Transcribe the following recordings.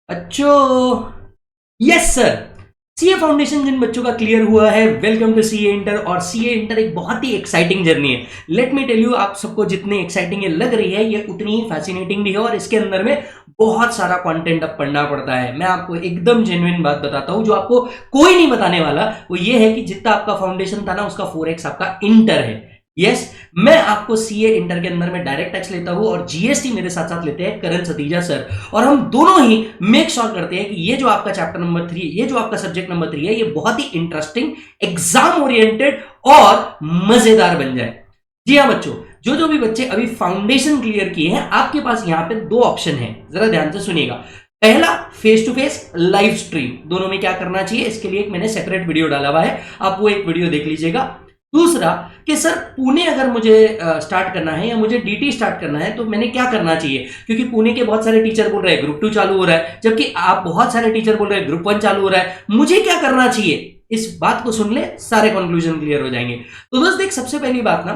बच्चों, yes sir, CA foundation जिन बच्चों का क्लियर हुआ है, वेलकम टू सीए इंटर। और सीए इंटर एक बहुत ही एक्साइटिंग जर्नी है। लेट मी टेल यू, आप सबको जितनी एक्साइटिंग ये लग रही है, ये उतनी ही फैसिनेटिंग भी है। और इसके अंदर में बहुत सारा कंटेंट अब पढ़ना पड़ता है। मैं आपको एकदम जेन्युइन बात बताता हूं, जो आपको कोई नहीं बताने वाला। वो ये है कि जितना आपका फाउंडेशन था ना, उसका 4x आपका इंटर है। यस, मैं आपको सीए इंटर के अंदर में डायरेक्ट टच लेता हूं और जीएसटी मेरे साथ साथ लेते हैं करण सतीजा सर। और हम दोनों ही मेक श्योर करते हैं कि ये जो आपका चैप्टर नंबर 3, ये जो आपका सब्जेक्ट नंबर 3 है, ये बहुत ही इंटरेस्टिंग, एग्जाम ओरिएंटेड और मजेदार बन जाए। जी हाँ बच्चों, जो भी बच्चे अभी फाउंडेशन क्लियर किए हैं, आपके पास यहां पे दो ऑप्शन है, जरा ध्यान से सुनिएगा। पहला, face to face live stream. दोनों में क्या करना चाहिए, इसके लिए एक मैंने सेपरेट वीडियो डाला हुआ है, आप वो एक वीडियो देख लीजिएगा। दूसरा कि सर पुणे अगर मुझे स्टार्ट करना है या मुझे डीटी स्टार्ट करना है, तो मैंने क्या करना चाहिए, क्योंकि पुणे के बहुत सारे टीचर बोल रहे हैं ग्रुप 2 चालू हो रहा है, जबकि आप बहुत सारे टीचर बोल रहे हैं ग्रुप 1 चालू हो रहा है। मुझे क्या करना चाहिए, इस बात को सुन ले, सारे कंक्लूजन क्लियर हो जाएंगे। तो दोस्त देख, सबसे पहली बात ना,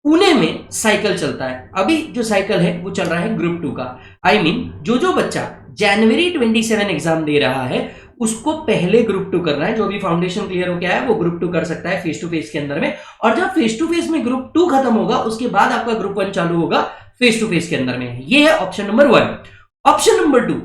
पुणे में साइकिल चलता है। अभी जो साइकिल है वो चल रहा है ग्रुप 2 का। आई मीन जो बच्चा जनवरी 27 एग्जाम दे रहा है, उसको पहले ग्रुप 2 करना है। जो भी फाउंडेशन क्लियर हो गया है वो ग्रुप 2 कर सकता है फेस टू फेस के अंदर में। और जब फेस टू फेस में ग्रुप 2 खत्म होगा, उसके बाद आपका ग्रुप 1 चालू होगा फेस टू फेस के अंदर में। ये है ऑप्शन नंबर 1। ऑप्शन नंबर 2,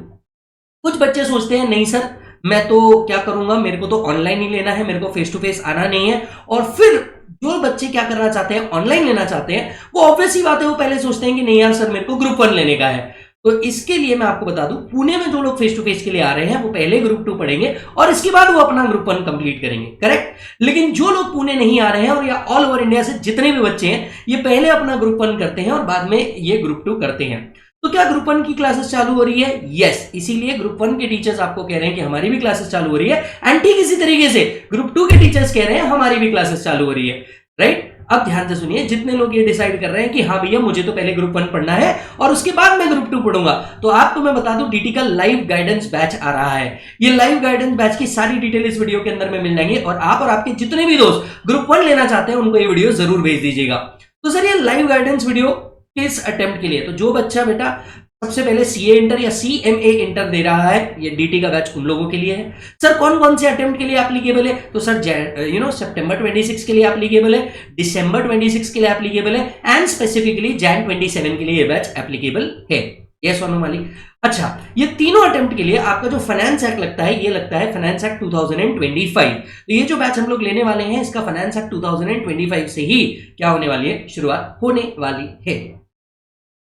कुछ बच्चे सोचते हैं नहीं सर, मैं तो क्या करूंगा, मेरे को तो ऑनलाइन ही लेना है, मेरे को फेस टू फेस आना नहीं है। और फिर जो बच्चे क्या करना चाहते हैं, ऑनलाइन लेना चाहते हैं, वो ऑब्वियस ही बात है, वो पहले सोचते हैं कि नहीं यार सर, मेरे को ग्रुप 1 लेने का है। तो इसके लिए मैं आपको बता दूं, पुणे में जो लोग फेस टू फेस के लिए आ रहे हैं, वो पहले ग्रुप 2 पढ़ेंगे और इसके बाद वो अपना ग्रुप 1 कंप्लीट करेंगे, करेक्ट। लेकिन जो लोग पुणे नहीं आ रहे हैं, और या ऑल ओवर इंडिया से जितने भी बच्चे हैं, ये पहले अपना ग्रुप 1 करते हैं और बाद में ये ग्रुप 2 करते हैं। तो क्या ग्रुप 1 की क्लासेस चालू हो रही है? यस, इसीलिए ग्रुप 1 के टीचर्स आपको कह रहे हैं कि हमारी भी क्लासेस चालू हो रही है। एंड ठीक इसी तरीके से ग्रुप 2 के टीचर्स कह रहे हैं हमारी भी क्लासेस चालू हो रही है, राइट। अब ध्यान से सुनिए, जितने लोग ये डिसाइड कर रहे हैं कि हाँ भैया मुझे तो पहले ग्रुप 1 पढ़ना है और उसके बाद मैं ग्रुप 2 पढ़ूंगा, तो आपको मैं बता दूं, डीटी का लाइव गाइडेंस बैच आ रहा है। ये लाइव गाइडेंस बैच की सारी डिटेल इस वीडियो के अंदर में मिल जाएंगे। और आप और आपके जितने भी दोस्त ग्रुप 1 लेना चाहते हैं, उनको ये वीडियो जरूर भेज दीजिएगा। तो सर ये लाइव गाइडेंस वीडियो किस अटेम्प्ट के लिए, तो जो बच्चा बेटा सबसे पहले सीए इंटर या सीएमए इंटर दे रहा है, ये डीटी का बैच उन लोगों के लिए है। सर कौन कौन से अटेम्प्ट के लिए एप्लीकेबल है, तो सर सितंबर 26 के लिए एप्लीकेबल है, दिसंबर 26 के लिए एप्लीकेबल है, एंड स्पेसिफिकली जैन 27 के लिए ये बैच एप्लीकेबल है। यस और नो मालिक? अच्छा, ये तीनों अटेम्प्ट के लिए आपका जो फाइनेंस एक्ट लगता है, ये लगता है फाइनेंस एक्ट 2025। तो ये जो बैच हम लोग लेने वाले हैं, इसका फाइनेंस एक्ट 2025 से ही क्या होने वाली है, शुरुआत होने वाली है।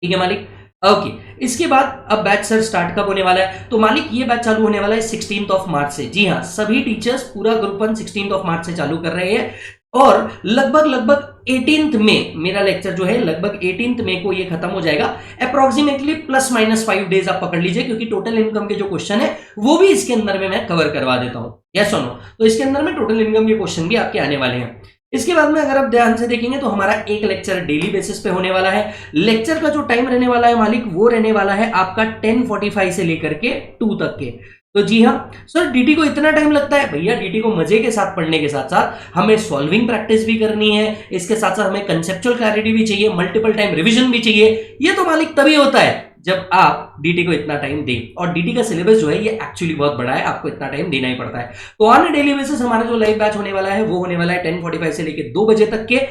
ठीक है मालिक? ओके, इसके बाद अब बैच सर स्टार्ट कब होने वाला है, तो मालिक ये बैच चालू होने वाला है 16 मार्च से। जी हाँ, सभी टीचर्स पूरा ग्रुप 1 16 मार्च से चालू कर रहे हैं। और लगभग 18 में मेरा लेक्चर जो है, लगभग 18 मई को ये खत्म हो जाएगा। अप्रोक्सीमेटली +- 5 डेज आप पकड़ लीजिए, क्योंकि टोटल इनकम के जो क्वेश्चन है वो भी इसके अंदर में मैं कवर करवा देता हूं। यस और नो? तो इसके अंदर में टोटल इनकम के क्वेश्चन भी आपके आने वाले हैं। इसके बाद में अगर आप ध्यान से देखेंगे तो हमारा एक लेक्चर डेली बेसिस पे होने वाला है। लेक्चर का जो टाइम रहने वाला है मालिक, वो रहने वाला है आपका 10:45 से लेकर के 2 तक के। तो जी हाँ सर, डीटी को इतना टाइम लगता है? भैया डीटी को मजे के साथ पढ़ने के साथ साथ हमें सॉल्विंग प्रैक्टिस भी करनी है, इसके साथ साथ हमें कंसेप्चुअल क्लैरिटी भी चाहिए, मल्टीपल टाइम रिवीजन भी चाहिए। ये तो मालिक तभी होता है जब आप डीटी को इतना टाइम दें। और डीटी का सिलेबस जो है ये एक्चुअली बहुत बड़ा है, आपको इतना टाइम देना ही पड़ता है। तो ऑन डेली बेसिस हमारा जो लाइव बैच होने वाला है, वो होने वाला है 10:45 से लेकर 2 बजे तक के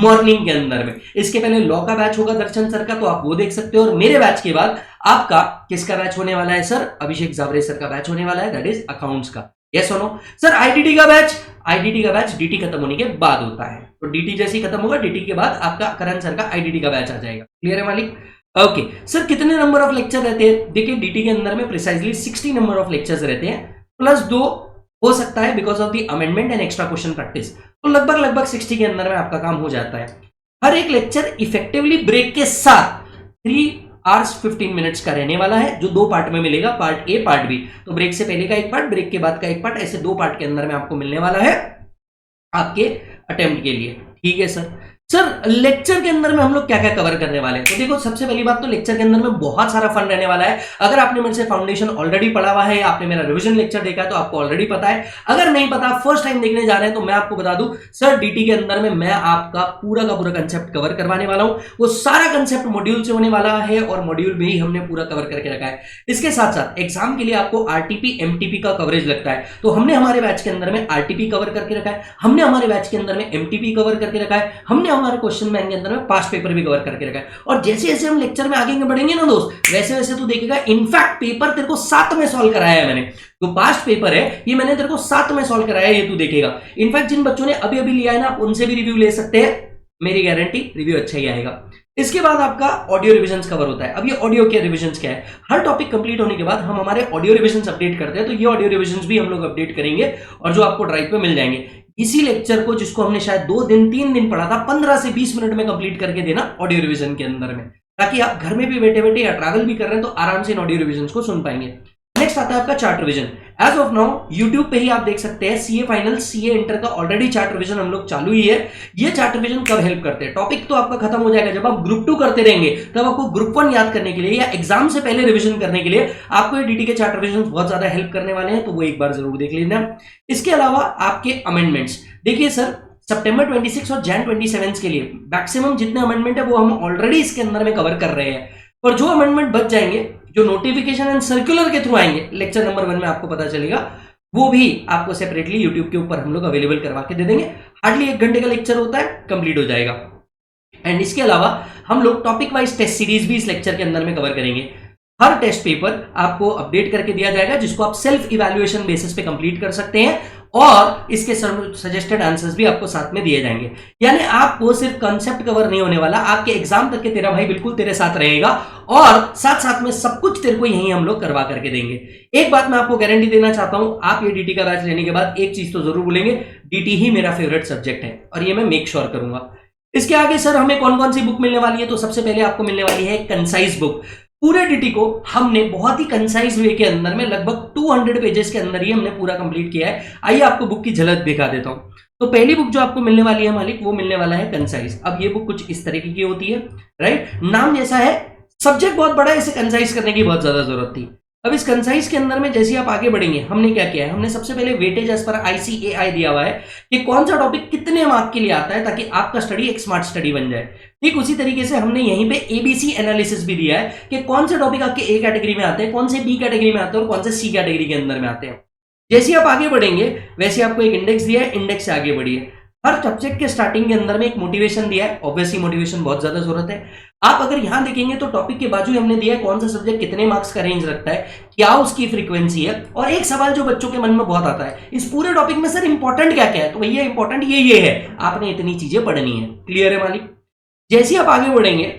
मॉर्निंग के अंदर में। इसके पहले लॉ का बैच होगा दर्शन सर का, तो आप वो देख सकते हो। और मेरे बैच के बाद आपका किसका बैच होने वाला है सर? अभिषेक जावरे सर का बैच होने वाला है, दैट इज अकाउंट्स का। यस और नो? सर आईडीटी का बैच डीटी खत्म होने के बाद होता है। तो डीटी जैसे ही खत्म होगा, डीटी के बाद आपका करण सर का आईडीटी का बैच आ जाएगा। क्लियर है मालिक? ओके सर, कितने नंबर ऑफ लेक्चर रहते हैं? देखिए डीटी के अंदर में प्रिसाइजली 60 नंबर ऑफ लेक्चर्स रहते हैं, +2 हो सकता है because of the amendment and extra question practice. तो लगभग 60 के अंदर में आपका काम हो जाता है। हर एक लेक्चर इफेक्टिवली ब्रेक के साथ 3 hours 15 minutes का रहने वाला है, जो 2 पार्ट में मिलेगा, पार्ट ए पार्ट बी। तो ब्रेक से पहले का एक पार्ट, ब्रेक के बाद का एक पार्ट, ऐसे 2 पार्ट के अंदर में आपको मिलने वाला है आपके अटेम्प्ट के लिए। ठीक है सर। सर लेक्चर के अंदर में हम लोग क्या क्या कवर करने वाले हैं, तो देखो सबसे पहली बात तो लेक्चर के अंदर में बहुत सारा फन रहने वाला है। अगर आपने मेरे से फाउंडेशन ऑलरेडी पढ़ा हुआ है या आपने मेरा रिवीजन लेक्चर देखा है तो आपको ऑलरेडी पता है। अगर नहीं पता, फर्स्ट टाइम देखने जा रहे हैं, तो मैं आपको बता दूं सर डीटी के अंदर में मैं आपका पूरा का पूरा कंसेप्ट कवर करवाने वाला हूं। वो सारा कंसेप्ट मॉड्यूल से होने वाला है और मॉड्यूल में ही हमने पूरा कवर करके रखा है। इसके साथ साथ एग्जाम के लिए आपको आरटीपी एमटीपी का कवरेज लगता है, तो हमने हमारे बैच के अंदर में आरटीपी कवर करके रखा है, हमने हमारे बैच के अंदर में एमटीपी कवर करके रखा है, हमने हमारे क्वेश्चन बैंक के अंदर में पास्ट पेपर भी कवर करके रखा है। और जैसे जैसे हम लेक्चर में आगे बढ़ेंगे ना दोस्त, वैसे वैसे तू देखेगा इनफैक्ट पेपर तेरे को 7 में सॉल्व कराया है मैंने। तो पास्ट पेपर है ये मैंने तेरे को 7 में सॉल्व कराया है, ये तू देखेगा। इनफैक्ट जिन बच्चों ने अभी अभी लिया है ना, आप उनसे भी रिव्यू ले सकते हैं, मेरी गारंटी रिव्यू अच्छा ही आएगा। इसके बाद आपका ऑडियो रिविजन्स कवर होता है। अब ये ऑडियो के रिविजन्स क्या है, हर टॉपिक कंप्लीट होने के बाद हम हमारे ऑडियो रिविजन्स अपडेट करते हैं, तो ये ऑडियो रिविजन्स भी हम लोग अपडेट करेंगे और जो आपको ड्राइव पे मिल जाएंगे। इसी लेक्चर को जिसको हमने शायद 2 दिन 3 दिन पढ़ा था, 15 से 20 मिनट में कंप्लीट करके देना ऑडियो रिवीजन के अंदर में, ताकि आप घर में भी बैठे बैठे या ट्रैवल भी कर रहे हैं तो आराम से इन ऑडियो रिवीजन को सुन पाएंगे। नेक्स्ट आता है आपका chart revision. As of now YouTube पे ही आप देख सकते हैं सीए फाइनल सीए इंटर का ऑलरेडी चार्ट रिवीजन हम लोग चालू ही है। ये चार्ट रिवीजन कब हेल्प करते हैं, टॉपिक तो आपका खत्म हो जाएगा जब आप ग्रुप 2 करते रहेंगे, तब आपको ग्रुप 1 याद करने के लिए या एग्जाम से पहले रिवीजन करने के लिए आपको ये डीटी के चार्ट रिवीजन बहुत ज्यादा हेल्प करने वाले हैं, तो वो एक बार जरूर देख लेना। इसके अलावा आपके अमेंडमेंट्स देखिए सर, सितंबर 26 और जैन 27 के लिए मैक्सिमम जितने अमेंडमेंट है वो हम ऑलरेडी इसके अंदर में कवर कर रहे हैं, और जो अमेंडमेंट बच जाएंगे जो नोटिफिकेशन एंड सर्कुलर के थ्रू आएंगे लेक्चर नंबर 1 में आपको पता चलेगा, वो भी आपको सेपरेटली यूट्यूब के ऊपर हम लोग अवेलेबल करवा के दे देंगे। हार्डली 1 घंटे का लेक्चर होता है, कंप्लीट हो जाएगा। एंड इसके अलावा हम लोग टॉपिक वाइज टेस्ट सीरीज भी इस लेक्चर के अंदर में कवर करेंगे। हर टेस्ट पेपर आपको अपडेट करके दिया जाएगा जिसको आप सेल्फ इवैल्यूएशन बेसिस पे कंप्लीट कर सकते हैं, और इसके सजेस्टेड आंसर्स भी आपको साथ में दिए जाएंगे। यानी आपको सिर्फ कंसेप्ट कवर नहीं होने वाला, आपके एग्जाम तक के तेरा भाई बिल्कुल तेरे साथ रहेगा, और साथ साथ में सब कुछ तेरे को यहीं हम लोग करवा करके देंगे। एक बात मैं आपको गारंटी देना चाहता हूं, आप ये डीटी का बैच लेने के बाद एक चीज तो जरूर बोलेंगे, डीटी ही मेरा फेवरेट सब्जेक्ट है, और ये मैं मेक श्योर करूंगा। इसके आगे सर हमें कौन कौन सी बुक मिलने वाली है, तो सबसे पहले आपको मिलने वाली है कंसाइज बुक। पूरे डीटी को हमने बहुत ही कंसाइज वे के अंदर में लगभग 200 पेजेस के अंदर ही हमने पूरा कंप्लीट किया है। आइए आपको बुक की झलक दिखा देता हूं। तो पहली बुक जो आपको मिलने वाली है मालिक, वो मिलने वाला है कंसाइज। अब ये बुक कुछ इस तरीके की होती है, राइट, नाम जैसा है, सब्जेक्ट बहुत बड़ा है, इसे कंसाइज करने की बहुत ज्यादा जरूरत थी। अब इस कंसाइज के अंदर में जैसे आप आगे बढ़ेंगे, हमने क्या किया है, हमने सबसे पहले वेटेज एज पर ICAI दिया हुआ है कि कौन सा टॉपिक कितने मार्क के लिए आता है, ताकि आपका स्टडी एक स्मार्ट स्टडी बन जाए। ठीक उसी तरीके से हमने यहीं पे ABC एनालिसिस भी दिया है कि कौन से टॉपिक आपके A कैटेगरी में आते हैं, कौन से B कैटेगरी में आते हैं और कौन से C कैटेगरी के अंदर में आते हैं। जैसे आप आगे बढ़ेंगे वैसे आपको एक इंडेक्स दिया है, इंडेक्स से आगे बढ़िए। हर सब्जेक्ट के स्टार्टिंग के अंदर में एक मोटिवेशन दिया है, ऑब्वियसली मोटिवेशन बहुत ज्यादा जरूरत है। आप अगर यहां देखेंगे तो टॉपिक के बाजू हमने दिया है कौन सा सब्जेक्ट कितने मार्क्स का रेंज रखता है, क्या उसकी फ्रीक्वेंसी है, और एक सवाल जो बच्चों के मन में बहुत आता है, इस पूरे टॉपिक में सर इंपॉर्टेंट क्या क्या है, तो भैया इंपॉर्टेंट ये है, आपने इतनी चीजें पढ़नी है। क्लियर है मालिक? जैसे आप आगे बढ़ेंगे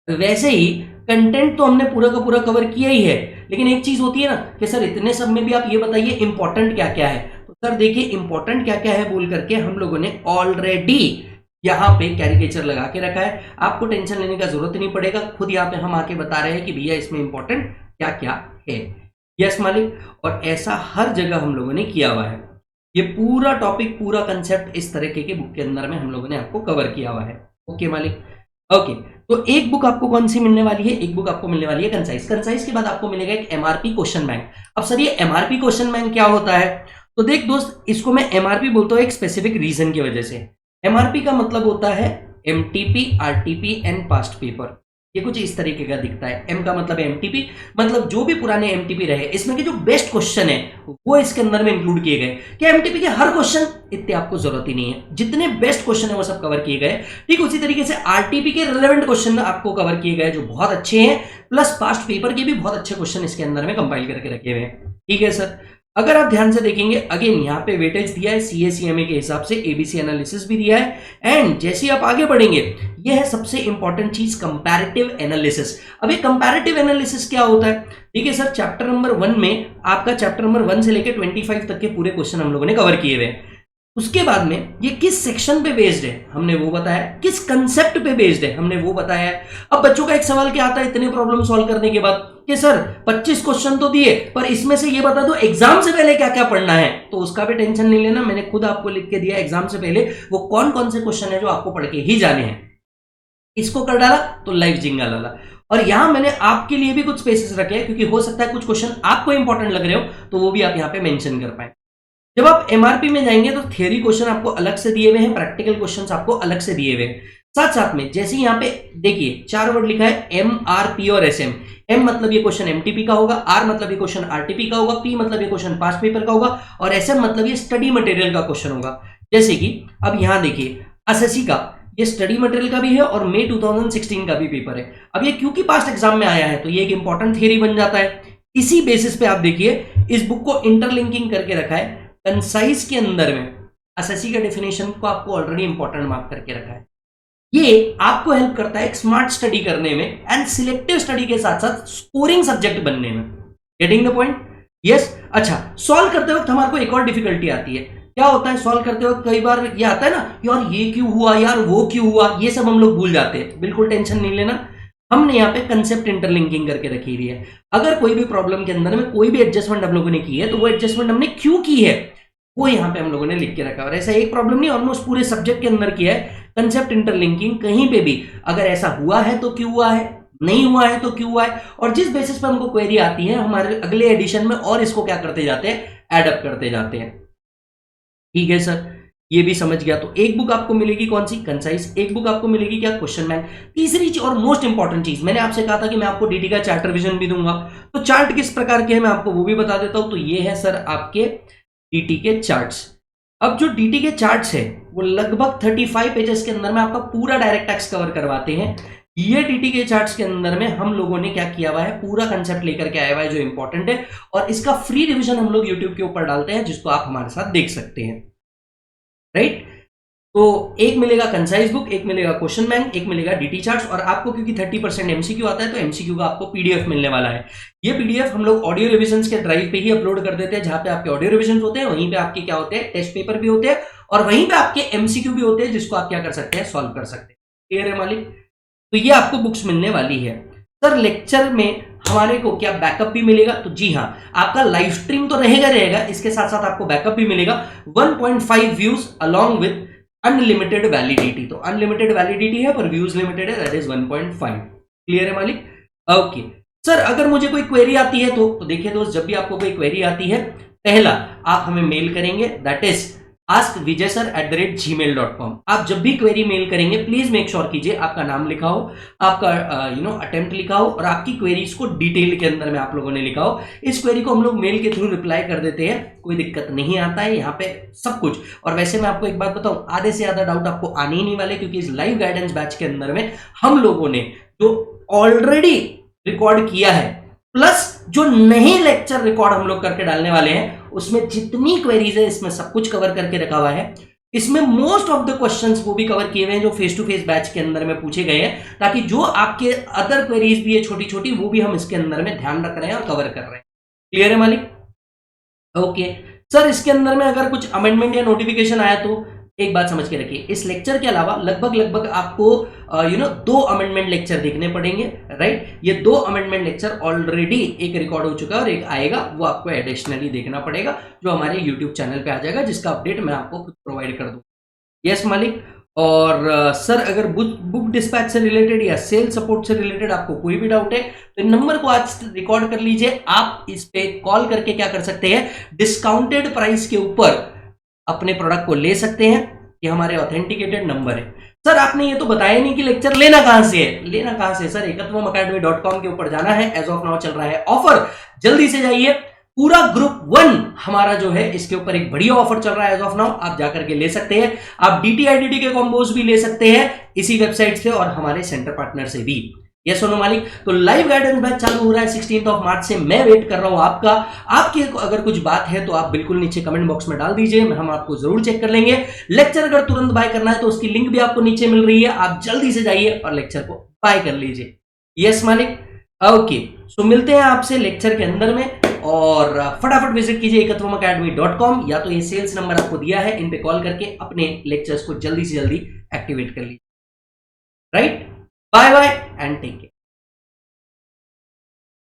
वैसे ही कंटेंट तो हमने पूरा का पूरा कवर किया ही है, लेकिन एक चीज होती है ना कि सर इतने सब में भी आप ये बताइए इंपॉर्टेंट क्या क्या है। तो सर देखिए इंपॉर्टेंट क्या क्या है बोल करके हम लोगों ने ऑलरेडी यहाँ पे कैरिकेचर लगा के रखा है, आपको टेंशन लेने का जरूरत नहीं पड़ेगा, खुद यहाँ पे हम आके बता रहे हैं कि भैया इसमें इंपॉर्टेंट क्या क्या है। यस मालिक, और ऐसा हर जगह हम लोगों ने किया हुआ है। ये पूरा टॉपिक पूरा कंसेप्ट इस तरीके के बुक के अंदर में हम लोगों ने आपको कवर किया हुआ है। ओके मालिक, ओके। तो एक बुक आपको कौन सी मिलने वाली है, एक बुक आपको मिलने वाली है कंसाइज। कंसाइज के बाद आपको मिलेगा एक MRP क्वेश्चन बैंक। अब सर ये MRP क्वेश्चन बैंक क्या होता है, तो देख दोस्त, इसको मैं MRP बोलता हूँ एक स्पेसिफिक रीजन की वजह से। MRP का मतलब होता है MTP, RTP and past paper. ये कुछ इस तरीके का दिखता है। M का मतलब है MTP, मतलब जो भी पुराने MTP रहे, इसमें के जो बेस्ट क्वेश्चन है वो इसके अंदर में इंक्लूड किए गए। कि MTP के हर क्वेश्चन इतने आपको जरूरत ही नहीं है, जितने बेस्ट क्वेश्चन है वो सब कवर किए गए। ठीक उसी तरीके से RTP के रिलेवेंट क्वेश्चन आपको कवर किए गए जो बहुत अच्छे हैं, प्लस पास्ट पेपर के भी बहुत अच्छे क्वेश्चन इसके अंदर में कंपाइल करके रखे हुए हैं। ठीक है सर, अगर आप ध्यान से देखेंगे अगेन यहाँ पे वेटेज दिया है CA-CMA के हिसाब से, ABC एनालिसिस भी दिया है, एंड जैसे आप आगे बढ़ेंगे ये है सबसे इंपॉर्टेंट चीज कंपैरेटिव एनालिसिस। अब ये कंपैरेटिव एनालिसिस क्या होता है, ठीक है सर, चैप्टर नंबर 1 में आपका चैप्टर नंबर 1 से लेकर 25 तक के पूरे क्वेश्चन हम लोगों ने कवर किए हुए हैं। उसके बाद में ये किस सेक्शन पे बेस्ड है हमने वो बताया, किस कंसेप्ट पे बेस्ड है हमने वो बताया है। अब बच्चों का एक सवाल क्या आता है इतने प्रॉब्लम सॉल्व करने के बाद कि सर 25 क्वेश्चन तो दिए पर इसमें से ये बता दो एग्जाम से पहले क्या क्या पढ़ना है। तो उसका भी टेंशन नहीं लेना, मैंने खुद आपको लिख के दिया एग्जाम से पहले वो कौन कौन से क्वेश्चन है जो आपको पढ़ के ही जाने हैं। इसको कर डाला तो लाइव जिंगा लाला। और यहां मैंने आपके लिए भी कुछ स्पेसेस रखे हैं क्योंकि हो सकता है कुछ क्वेश्चन आपको इंपॉर्टेंट लग रहे हो तो वो भी आप यहां पे मेंशन कर पाए। जब आप एमआरपी में जाएंगे तो थियरी क्वेश्चन आपको अलग से दिए हुए हैं, प्रैक्टिकल क्वेश्चंस आपको अलग से दिए हुए हैं। साथ साथ में जैसे यहाँ पे देखिए 4 वर्ड लिखा है एमआरपी और एसएम। एम मतलब ये क्वेश्चन एमटीपी का होगा, आर मतलब ये क्वेश्चन आरटीपी का होगा, पी मतलब ये क्वेश्चन पास्ट पेपर का होगा और एसएम मतलब ये स्टडी मटेरियल का क्वेश्चन होगा। जैसे कि अब यहां देखिए एसएससी का ये स्टडी मटेरियल का भी है और मई 2016 का भी पेपर है। अब ये क्योंकि पास्ट एग्जाम में आया है तो ये एक इंपॉर्टेंट थियरी बन जाता है। इसी बेसिस पे आप देखिए इस बुक को इंटरलिंकिंग करके रखा है कंसाइज के अंदर में। एसएससी का डेफिनेशन को आपको ऑलरेडी इंपॉर्टेंट मार्क करके रखा है। ये आपको हेल्प करता है एक स्मार्ट स्टडी करने में एंड सिलेक्टिव स्टडी के साथ साथ स्कोरिंग सब्जेक्ट बनने में। Getting the point? यस। अच्छा, सॉल्व करते वक्त हमारे को एक और डिफिकल्टी आती है। क्या होता है सॉल्व करते वक्त कई बार ये आता है ना यार ये क्यों हुआ, यार वो क्यों हुआ, ये सब हम लोग भूल जाते हैं। बिल्कुल टेंशन नहीं लेना, हमने यहाँ पे कंसेप्ट इंटरलिंकिंग करके रखी हुई है। अगर कोई भी प्रॉब्लम के अंदर में कोई भी एडजस्टमेंट हम लोगों ने की है तो वो एडजस्टमेंट हमने क्यों की है वो यहाँ पे हम लोगों ने लिख के रखा है। और ऐसा एक प्रॉब्लम नहीं, ऑलमोस्ट पूरे सब्जेक्ट के अंदर किया है कंसेप्ट इंटरलिंकिंग। कहीं पे भी अगर ऐसा हुआ है तो क्यों हुआ है, नहीं हुआ है तो क्यों हुआ है, और जिस बेसिस पे हमको क्वेरी आती है हमारे अगले एडिशन में और इसको क्या करते जाते हैं, एडअप करते जाते हैं। ठीक है सर, ये भी समझ गया। तो एक बुक आपको मिलेगी कौन सी, कंसाइज। एक बुक आपको मिलेगी क्या, क्वेश्चन बैंक। तीसरी चीज और मोस्ट इंपॉर्टेंट चीज, मैंने आपसे कहा था कि मैं आपको डीटी का चार्ट रिवीजन भी दूंगा, तो चार्ट किस प्रकार के हैं मैं आपको वो भी बता देता हूं। तो ये है सर आपके डीटी के चार्ट्स। अब जो डीटी के चार्ट्स है वो लगभग 35 पेजेस के अंदर में आपका पूरा डायरेक्ट टैक्स कवर करवाते हैं। ये डीटी के चार्ट्स के अंदर में हम लोगों ने क्या किया हुआ है, पूरा कंसेप्ट लेकर के आया हुआ है जो इंपॉर्टेंट है, और इसका फ्री रिवीजन हम लोग यूट्यूब के ऊपर डालते हैं जिसको आप हमारे साथ देख सकते हैं। राइट, तो एक मिलेगा कंसाइज बुक, एक मिलेगा क्वेश्चन बैंक, एक मिलेगा डीटी चार्ट्स, और आपको क्योंकि 30% एमसीक्यू आता है तो एमसीक्यू का आपको पीडीएफ मिलने वाला है। ये पीडीएफ हम लोग ऑडियो रिविजन्स के ड्राइव पे ही अपलोड कर देते हैं, जहां पे आपके ऑडियो रिविजन होते हैं वहीं पे आपके क्या होते हैं, टेस्ट पेपर भी होते हैं, और वहीं पे आपके एमसीक्यू भी होते हैं जिसको आप क्या कर सकते हैं, सॉल्व कर सकते हैं। क्लियर है मालिक? तो ये आपको बुक्स मिलने वाली है। सर लेक्चर में हमारे को क्या बैकअप भी मिलेगा, तो जी हाँ, आपका लाइव स्ट्रीम तो रहेगा, इसके साथ साथ आपको बैकअप भी मिलेगा। 1.5 views along with unlimited validity. तो अनलिमिटेड वैलिडिटी है पर व्यूज लिमिटेड है, दैट इज 1.5। क्लियर है मालिक? ओके सर, अगर मुझे कोई क्वेरी आती है तो देखिए दोस्त, जब भी आपको कोई क्वेरी आती है पहला आप हमें मेल करेंगे, दैट इज askvijay@gmail.com। आप जब भी क्वेरी मेल करेंगे प्लीज मेक श्योर कीजिए आपका नाम लिखा हो, आपका अटेम्प्ट लिखा हो, और आपकी क्वेरीज को डिटेल के अंदर में आप लोगों ने लिखा हो। इस क्वेरी को हम लोग मेल के थ्रू रिप्लाई कर देते हैं, कोई दिक्कत नहीं आता है यहाँ पे सब कुछ। और वैसे मैं आपको एक बात बताऊं, आधे से ज्यादा डाउट आपको आने ही नहीं वाले, क्योंकि इस लाइव गाइडेंस बैच के अंदर में हम लोगों ने जो ऑलरेडी रिकॉर्ड किया है प्लस जो नए लेक्चर रिकॉर्ड हम लोग करके डालने वाले हैं, उसमें जितनी क्वेरीज है इसमें सब कुछ कवर करके रखा हुआ है। इसमें मोस्ट ऑफ द क्वेश्चंस वो भी कवर किए हुए हैं जो फेस टू फेस बैच के अंदर में पूछे गए हैं, ताकि जो आपके अदर क्वेरीज भी है छोटी छोटी, वो भी हम इसके अंदर में ध्यान रख रहे हैं और कवर कर रहे हैं। क्लियर है मालिक? ओके सर, इसके अंदर में अगर कुछ अमेंडमेंट या नोटिफिकेशन आया तो एक बात समझ के रखिए, इस लेक्चर के अलावा लगभग आपको 2 अमेंडमेंट लेक्चर देखने पड़ेंगे। राइट, ये 2 अमेंडमेंट लेक्चर ऑलरेडी एक रिकॉर्ड हो चुका है और एक आएगा, वो आपको एडिशनली देखना पड़ेगा जो हमारे यूट्यूब चैनल पे आ जाएगा, जिसका अपडेट मैं आपको खुद प्रोवाइड कर दूंगा। यस मालिक? और सर अगर बुक डिस्पैच से रिलेटेड या सेल सपोर्ट से रिलेटेड आपको कोई भी डाउट है तो इन नंबर को आज रिकॉर्ड कर लीजिए। आप इस पे कॉल करके क्या कर सकते हैं, डिस्काउंटेड प्राइस के ऊपर अपने प्रोडक्ट को ले सकते हैं। ये हमारे ऑथेंटिकेटेड नंबर है। सर आपने ये तो बताया नहीं कि लेक्चर लेना कहां से है। लेना कहां से सर, ekatvam.academy.com के ऊपर जाना है। एज ऑफ नाउ चल रहा है ऑफर, जल्दी से जाइए। पूरा ग्रुप 1 हमारा जो है इसके ऊपर एक बढ़िया ऑफर चल रहा है एज ऑफ नाउ, आप जाकर के ले सकते हैं। आप DTIDT के कॉम्बोज भी ले सकते हैं इसी वेबसाइट से और हमारे सेंटर पार्टनर से भी। यस सोनू मालिक? तो लाइव गाइडेंस बैच चालू हो रहा है 16 मार्च से। मैं वेट कर रहा हूं आपका। आपकी अगर कुछ बात है तो आप बिल्कुल नीचे कमेंट बॉक्स में डाल दीजिए, हम आपको जरूर चेक कर लेंगे। लेक्चर अगर तुरंत बाय करना है तो उसकी लिंक भी आपको नीचे मिल रही है, आप जल्दी से जाइए और लेक्चर को बाय कर लीजिए। यस मालिक? ओके, सो मिलते हैं आपसे लेक्चर के अंदर में। और फटाफट विजिट कीजिए ekatvam.academy.com, या तो ये सेल्स नंबर आपको दिया है, इन पे कॉल करके अपने लेक्चर्स को जल्दी से जल्दी एक्टिवेट कर लीजिए। Right, bye bye and take care.